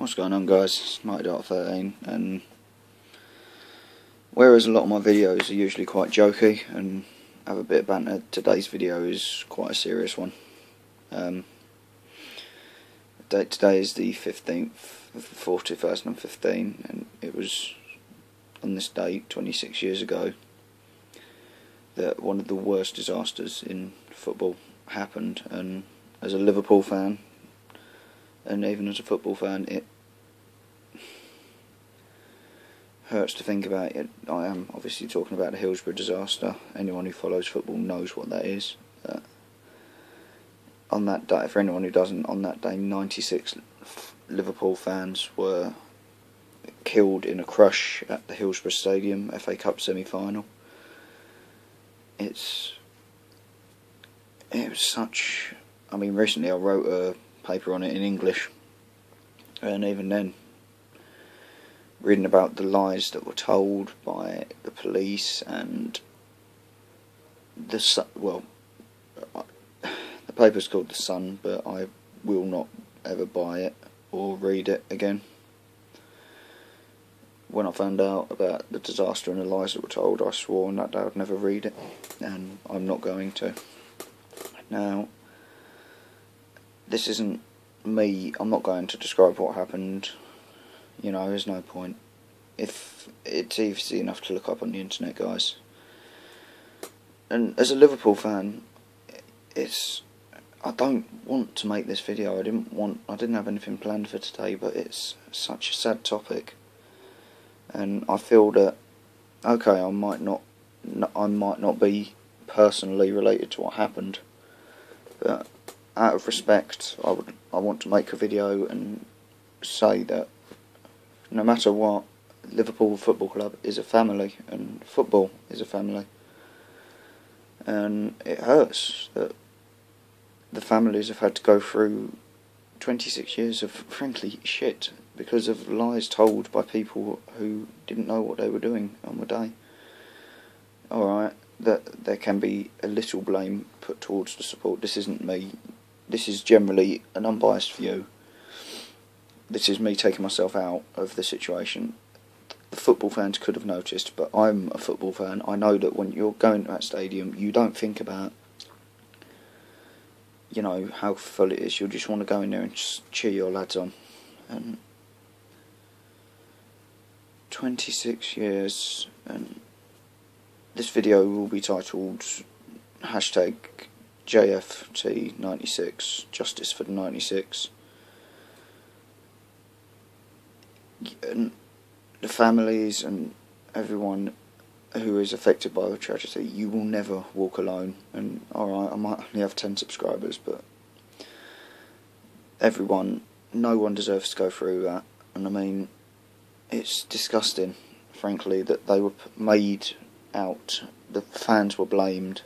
What's going on, guys? It's Night.13, and whereas a lot of my videos are usually quite jokey and have a bit of banter, today's video is quite a serious one. Today is the 15th of the 4th, 2015, and it was on this date 26 years ago that one of the worst disasters in football happened. And as a Liverpool fan, and even as a football fan, it hurts to think about it. I am obviously talking about the Hillsborough disaster. Anyone who follows football knows what that is. On that day, for anyone who doesn't, on that day 96 Liverpool fans were killed in a crush at the Hillsborough Stadium FA Cup semi-final. It was such... I mean, recently I wrote a paper on it in English, and even then, reading about the lies that were told by the police and the paper's called The Sun, but I will not ever buy it or read it again. When I found out about the disaster and the lies that were told, I swore on that day I'd never read it, and I'm not going to. Now, this isn't me. I'm not going to describe what happened. You know, there's no point. If it's easy enough to look up on the internet, guys. And as a Liverpool fan, I don't want to make this video. I didn't have anything planned for today, but it's such a sad topic, and I feel that okay, I might not be personally related to what happened, but out of respect, I want to make a video and say that no matter what, Liverpool Football Club is a family, and football is a family, and it hurts that the families have had to go through 26 years of frankly shit because of lies told by people who didn't know what they were doing on the day. Alright, that there can be a little blame put towards the support. This isn't me. This is generally an unbiased view. This is me taking myself out of the situation. The football fans could have noticed, but I'm a football fan. I know that when you're going to that stadium, you don't think about, you know, how full it is. You'll just want to go in there and just cheer your lads on. And 26 years, and this video will be titled hashtag JFT96, Justice for the 96. And the families and everyone who is affected by the tragedy, you will never walk alone. And alright, I might only have 10 subscribers, but no one deserves to go through that. And I mean, it's disgusting, frankly, that they were made out, the fans were blamed.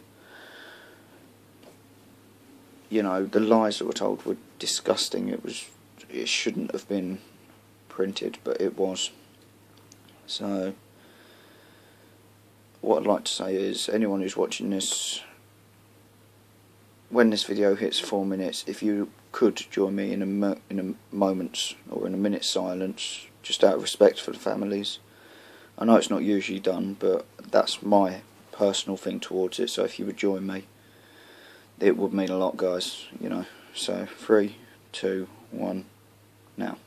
You know, the lies that were told were disgusting. It shouldn't have been printed, but it was. So what I'd like to say is, anyone who's watching this, when this video hits 4 minutes, if you could join me in a moment's or in a minute's silence, just out of respect for the families. I know it's not usually done, but that's my personal thing towards it, so if you would join me, it would mean a lot, guys, you know. So 3, 2, 1, now.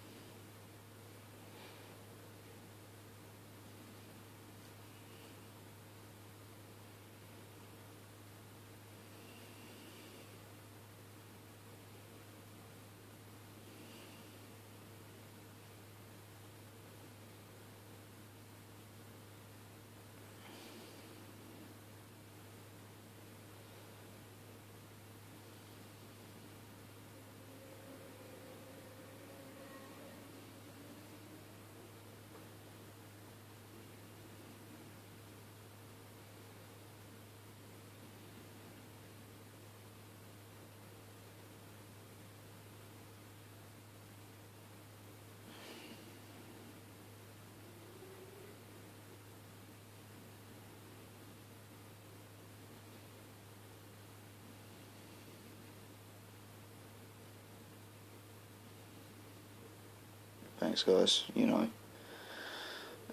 Thanks, guys. You know.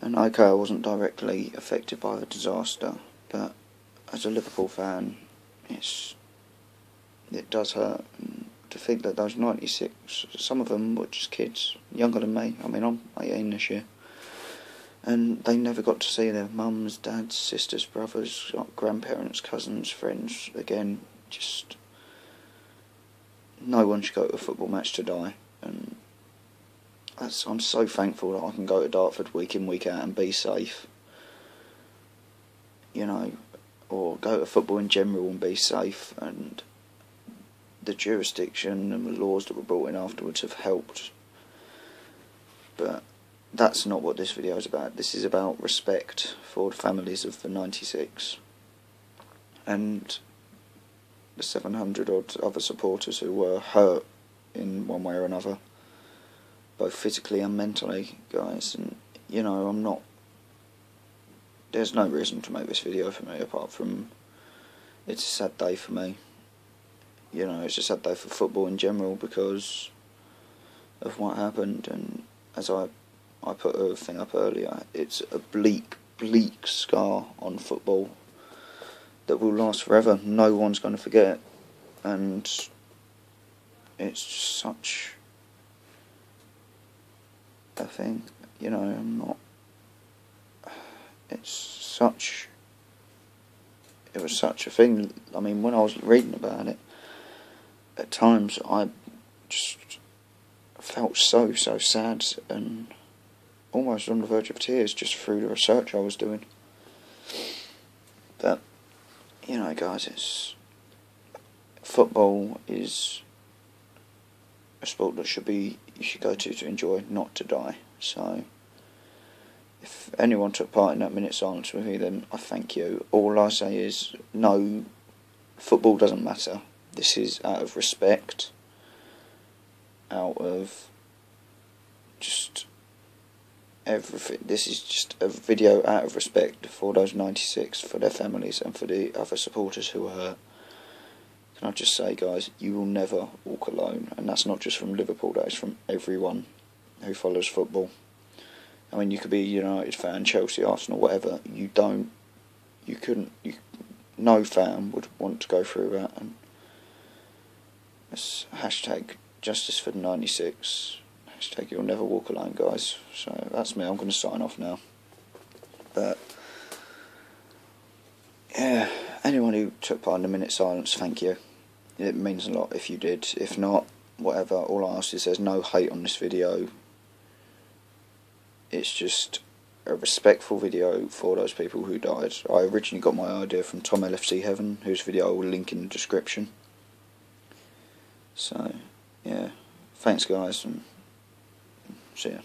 And okay, I wasn't directly affected by the disaster, but as a Liverpool fan, it does hurt. And to think that those 96, some of them were just kids, younger than me. I mean, I'm 18 this year. And they never got to see their mums, dads, sisters, brothers, grandparents, cousins, friends again. Just no one should go to a football match to die. And I'm so thankful that I can go to Dartford week in, week out and be safe. You know, or go to football in general and be safe. And the jurisdiction and the laws that were brought in afterwards have helped. But that's not what this video is about. This is about respect for the families of the 96 and the 700 odd other supporters who were hurt in one way or another, both physically and mentally, guys. And you know, there's no reason to make this video for me apart from it's a sad day for me. You know, it's a sad day for football in general because of what happened. And as I put a thing up earlier, it's a bleak scar on football that will last forever. No one's going to forget it. And it's just such a thing, you know. It was such a thing. I mean, when I was reading about it, at times I just felt so sad and almost on the verge of tears just through the research I was doing. But you know, guys, football is a sport that you should go to enjoy, not to die. So if anyone took part in that minute silence with me, then I thank you. All I say is, no, football doesn't matter. This is out of respect, out of just everything. This is just a video out of respect for those 96, for their families and for the other supporters who were hurt. Can I just say, guys, you will never walk alone. And that's not just from Liverpool, that is from everyone who follows football. I mean, you could be a United fan, Chelsea, Arsenal, whatever. No fan would want to go through that. And it's hashtag justice for the 96. Hashtag you'll never walk alone, guys. So that's me. I'm going to sign off now. But yeah, anyone who took part in the minute silence, thank you. It means a lot if you did. If not, whatever. All I ask is there's no hate on this video. It's just a respectful video for those people who died. I originally got my idea from Tom LFC Heaven, whose video I will link in the description. So yeah, thanks guys, and see ya.